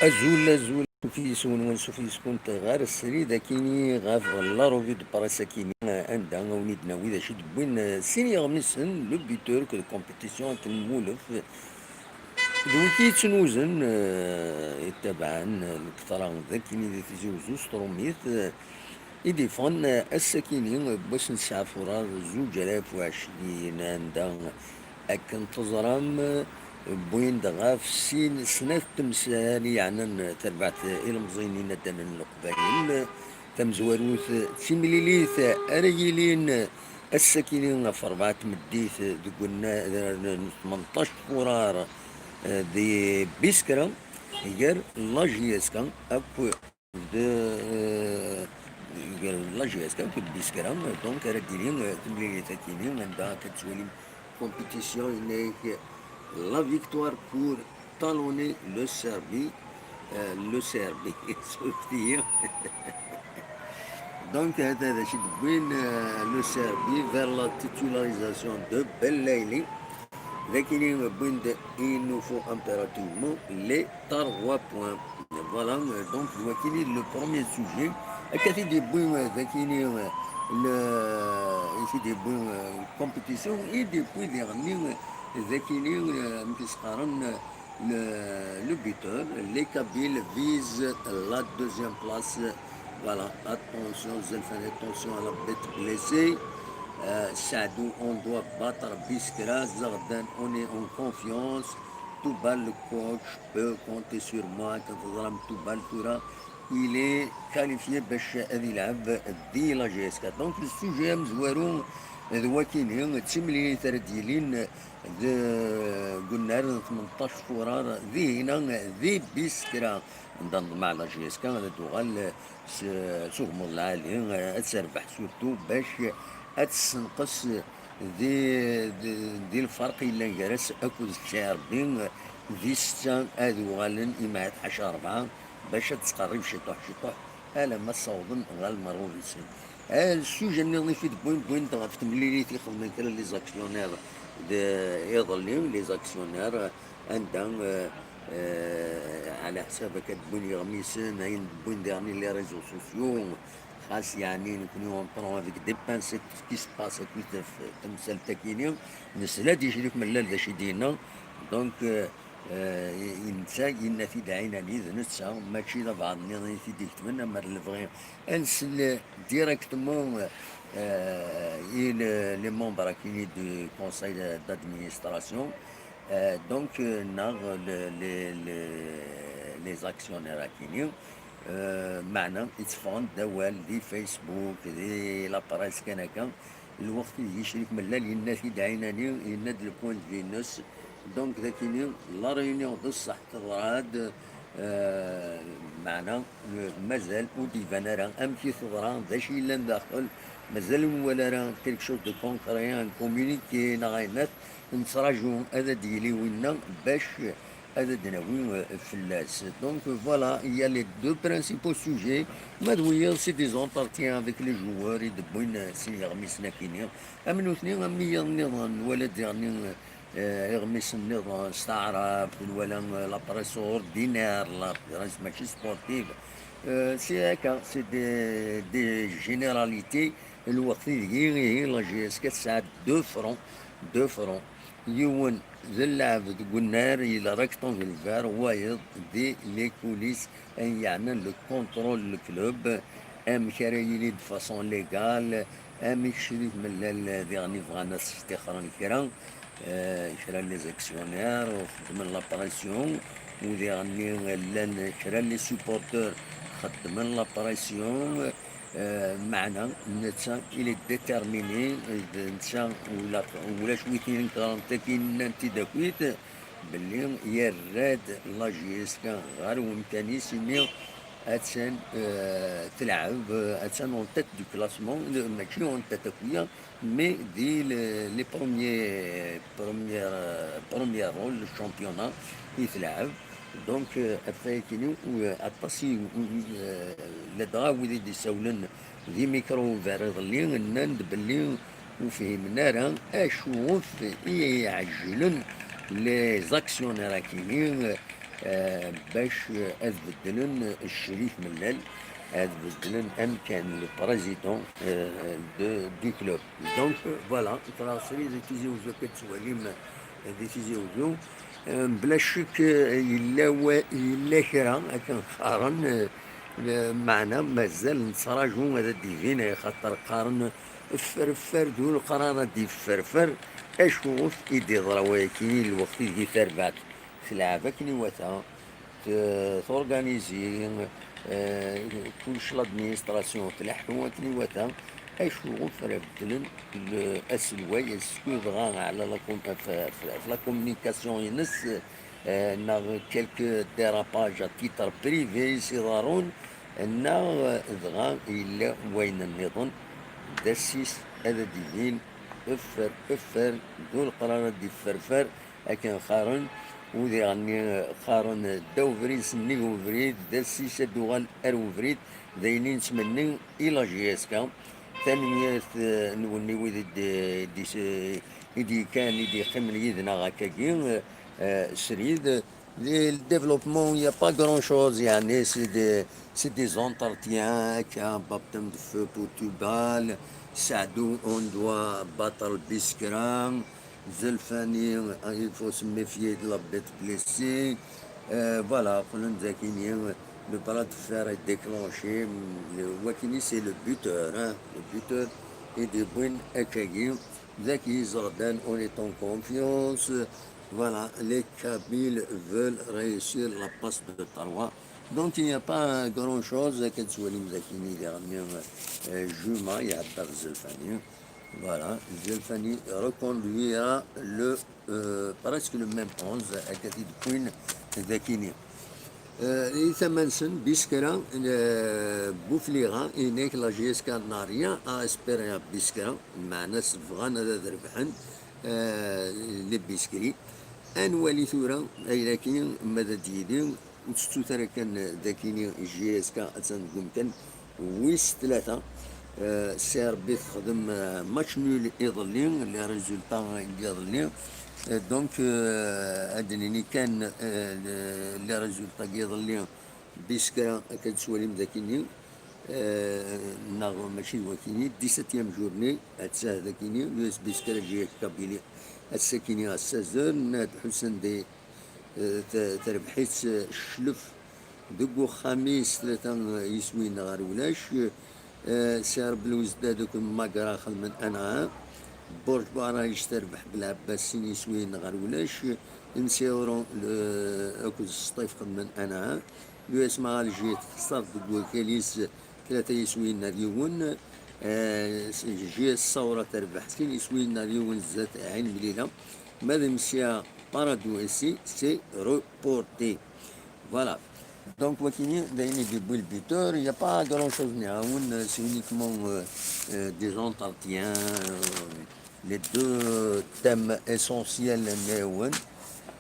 أزول سوفيسون ونسوفيسكون غير السريدة كيني غاف غلارو فيد براسا كيني عندها ونيدنا وإذا شد بوين سيني غمسن لو بيتور كو كومبيتيسيون كنمولف دوكي تنوزن يتبعن الكثرة ذاكيني ذي تزوزو ستروميت يديفون السكيني باش نسعفو راه 2020 عندها أكن تزرم بوين دغاف سين سنة تمثال يعني تربعت المزينين دنا القبائل تم زواروث تيمليليث أريلين السكينين في 4 مديث قلنا 18 فرار دي بيسكرا غير لاجيسكا أكو غير لاجيسكا أكو بيسكرا دونك رجلين تمليليث كينين عندها كتولي compétition avec la victoire pour talonner le Serbie, Sofia. Donc, le Serbie vers la titularisation de Belaïli. Il nous faut impérativement les 3 points. Voilà, donc, le premier sujet. Il des bonnes compétitions et depuis dernier, le buteur, les Kabyles visent la deuxième place. Voilà, attention, attention à la bête blessée. Sadou, on doit battre Biskra, Zardan, on est en confiance. Toubal, le coach, peut compter sur moi. Quand Toubal Toura, il est qualifié باش يلعب دي لا جي اس 4 دونك السوجي مزوارون ذواكينين تسملي ترديلين قلنا 18 فرار ذي هنا ذي بيسكرا نضم مع لا جي اس 4 دوغال سوغمو العالي تسربح سورتو باش تسنقص دي الفرق اللي نجرس اكو الشاربين ذي ستان ادوغالن إمات 10-4 باش تقرب شطح انا ما صوضن غير المرور يسين السوجي اللي نضيف بوين في تمليليتي خدمة كلا لي زاكسيونير يظلين لي زاكسيونير عندهم على حسابك تبون يغميسن هين بوين ديرني لي ريزو سوسيو خاص يعني نكونو اون برون افيك دي بانسيت كي سباس كي تمثال تاكيني نسلا ديجيليك من لا شي دينا دونك إنسان إن في دعينا نيذ نتسا ماشي طبعا نيذ في ديك تمنى مر الفغي أنسل ديريكتمون لي ممبر كيني دو كونساي دادمينستراسيون دونك ناغ لي زاكسيونير كيني معنا يتفون دوال دي فيسبوك دي لابراس كان هكا الوقت يشريك من لا لنا في دعينا نيذ يند البوينت في نص دونك ذاكيني لا ريونيون دو الصح تضراد معنا مازال وديفان راه امشي تضرا ذا شي اللي داخل مازال ولا راه كيلك شوز دو كونكريان كومونيكي نغاينات نتراجعو هذا ديالي وينا باش هذا دناوي فلاس دونك فوالا يا لي دو برينسيبو سوجي مادويا سي دي زونتارتيان افيك لي جوار يدبوين سي غميسنا كينيا امنو اثنين امي النظام ولا ديرني يغمس النظام استعرب ولا لابريس اوردينير لابريس ماشي سبورتيف سي هكا سي دي جينيراليتي الوقت اللي لا جي اس 4 ساعات 2 فرون يون ذا اللعب قلنا الى ريكتونغل فار وايض دي لي كوليس يعني لو كونترول الكلوب ام كرايلي دو فاسون ليغال ام يشريف من ديغني فغانا استخران كرا كرا لي زاكسيونير وخدم لابراسيون وديغني لان كرا لي سوبورتور خدم لابراسيون معنا نتا الى ديتيرميني نتا ولا شويتين كارنتاكين انت داكويت باللي يراد لا جي اس كان غير ومكاني سيني اتسان تلعب اتسان اون تيت دو كلاسمون ماشي اون تيت اكويا مي دي لي بروميير رول الشامبيونا يتلعب دونك افايكيني اطاسي لدغا ودي دي سولن ذي ميكرو فارغ لي نند باللي وفهمنا راه اشوف يعجلن لي زاكسيونير كيني باش اثبتلن الشريف ملال اثبتلن امكان البريزيدون دو كلوب. دونك فوالا تراسري ديتيزيون كتسواليم ديتيزيون بلا شك إلا كرا كان قارن معنا مازال نتراجعو هذا ديفين خاطر قارن فرفر دون القرارات دي فرفر اشوف ايدي ضرواكي الوقت دي ثربات في العابة كني وثا تورغانيزي كلش لادمينستراسيون تلحقوا كني وثا اشوف ربدلن الاسلواي اسكو بغا على لا كومونيكاسيون ينس نا كيلكو ديراباج تيتر بريفي يصيرون نا دغا إلا وين النظام دسيس هذا ديفين افر دول قرارات دي فرفر لكن خارن وذي غني خارن داو فريد سنيغو فريد دسيس دوغال ارو فريد ذينين تمنين الى جياسكا ثانية نوني وذي دي كان دي خمن يدنا غاكاكين سريد le développement, il n'y a pas grand-chose, c'est des entretiens, un baptême de feu pour Tubal, Sadou, on doit battre le Biskran, Zelfani, il faut se méfier de la bête blessée, voilà, le bras de fer est déclenché, le Wakini c'est le buteur, hein, le buteur est de Bouin Ekagim, Zaki Zordan, on est en confiance. Voilà, les Kabyles veulent réussir la passe de Taroua. Donc il n'y a pas grand-chose que Tsoualim Zakini dernier Juma, il y a Zelfani. Voilà, Zelfani reconduira presque le même 11 à Katid Queen Zakini. Ithamansen, Biskera, Bouflira, Inek, la GSK n'a rien à espérer à Biskera, Manas Vrana de Drebhan, les Biskeri. انوالي ثورة اي لكن ماذا ديدين وتستو ترى كان ذاكيني جي اس كا اتسان كان ويس ثلاثة سير بيت خدم ماتش نول يظلين اللي ريزولتا يظلين دونك ادنيني كان اللي ريزولتا يظلين بيسكا كتسواليم ذاكيني ناغو ماشي وكيني 17 جورني اتساه ذاكيني يوس بيسكا جي كابيلي السكيني السازر ناد حسن دي تربحيت الشلف دقو خميس ثلاثة يسوين غار ولاش سير بلوزدا دوك ماقرا خل من أنا برج بارا يشتربح بالعباسين يسوين غار ولاش نسيورو أكو السطيف خل من أنا يو اسمع الجيت خسر دقو كاليس ثلاثة يسوين ناديون جي الثورة تربح سين يسوين اليوم الزات عين بليلة ماذا مسيا بارادو اسي سي روبورتي فوالا دونك وكيني دايني دي بول بيتور يا با غران شوز نعاون سي اونيكمون دي زونتارتيان لي دو تيم اسونسيال نعاون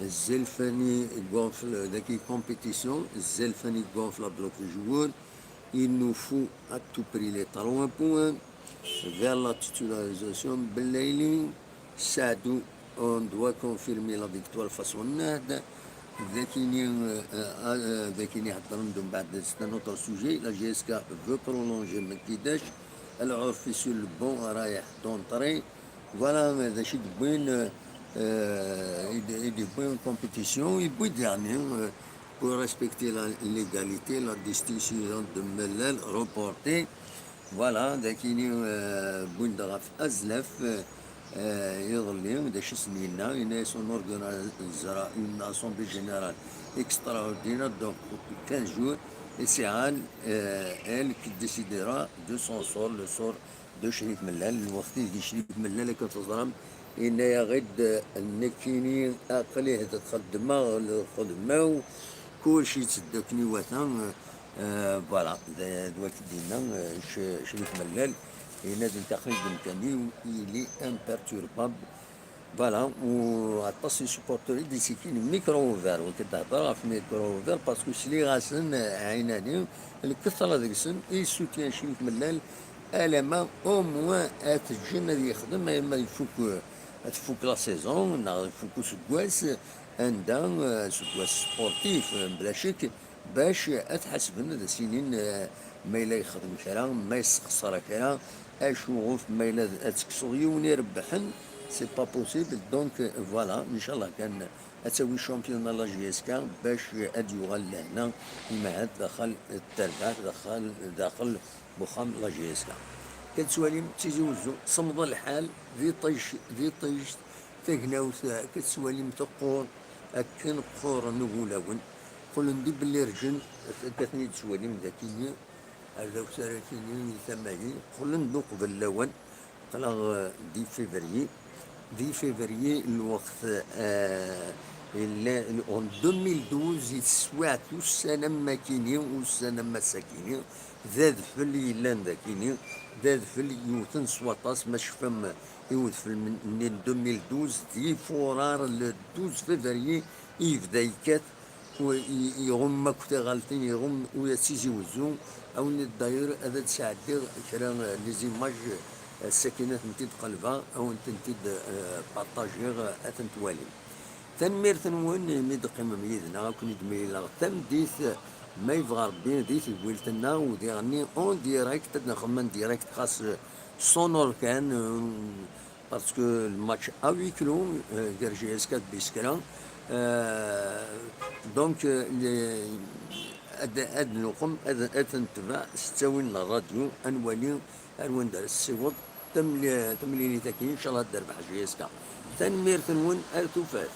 الزلفاني غونفل ذاكي كومبيتيسيون الزلفاني غونفل بلوك جوور. Il nous faut à tout prix les 3 points vers la titularisation. Belaïli, Sadou, on doit confirmer la victoire face au NAD. C'est un autre sujet. La GSK veut prolonger Mekidesh. Alors, on fait sur le bon rail d'entrée. Voilà, il y a une compétition. Et puis, dernier. Pour respecter la légalité, la distinction de Mellel reportée. Voilà, داكيني بوندغاف أزلف يظلم داش سنينا une assemblée générale extraordinaire donc pour 15 jours et c'est elle qui décidera de son sort, le sort de شريف ملال. الوقت اللي شريف ملال كتظلم إن يغد النكيني أقليه تتخدمه الخدمة كل شيء تسدكني وثان فوالا دوك دينا شريف ملال ينادي تقريبا كامل إلي امبرتوربابل فوالا وعطاسي سوبورتوري دي سيكين ميكرو اوفر وكتهضر في ميكرو اوفر باسكو سلي غاسن عيناني الكثرة ديك السن اي سوتيان شريف ملال الاما او موان اتجن اللي يخدم اما يفوك تفوك لا سيزون يفوكو سكواس عندها سكوا سبورتيف بلا شك، باش اتحسبن ذا سنين ما الا يخدم كرا ما يستخسر كرا اشوف ما الا اتكسر يون يربحن، سي با بوسيبل. دونك فوالا ان شاء الله كان اتسوي شامبيون لا جي اس كا باش اد يغال لهنا يمعد داخل التربع داخل بخام لا جي اس كا. كتسوالي تيجي وزو صمد الحال ذي طيش تقناوت كتسوالي متقور أكن قور نقولون قل ندي بلي رجل كثني تسوالي من ذاكيني هذا وسارتيني ثمانين قل ندوق باللون قلا دي فيفري الوقت اون 2012 يتسوات السنة ماكيني والسنة مساكيني ذا ذفل يلان ذاكيني ذا ذفل يوثن سواطاس ما شفم يوث من 2012 دي فورار ل 12 فيفري يبدا يكات ويغم كتا غالطين يغم ويسيزي وزو او الداير هذا تساعد كرا لي زيماج الساكنات نتيد قلبها او نتيد بارطاجيغ اثنت والي تنمير ثنون ميد قيمة ميدنا كون يدميلا تم ديث ما يبغى ربي ديث بويلتنا ودي غني اون ديريكت نخمم ديريكت خاص سونور كان باسكو الماتش اوي كيلو دير جي اس 4 بيسكرا دونك اد نقم اد تنتبع ستاوين الراديو انوالي انوان دار السيوط تمليني تاكي ان شاء الله دار بحاجه يسكا تنمير ثنون ارتوفات.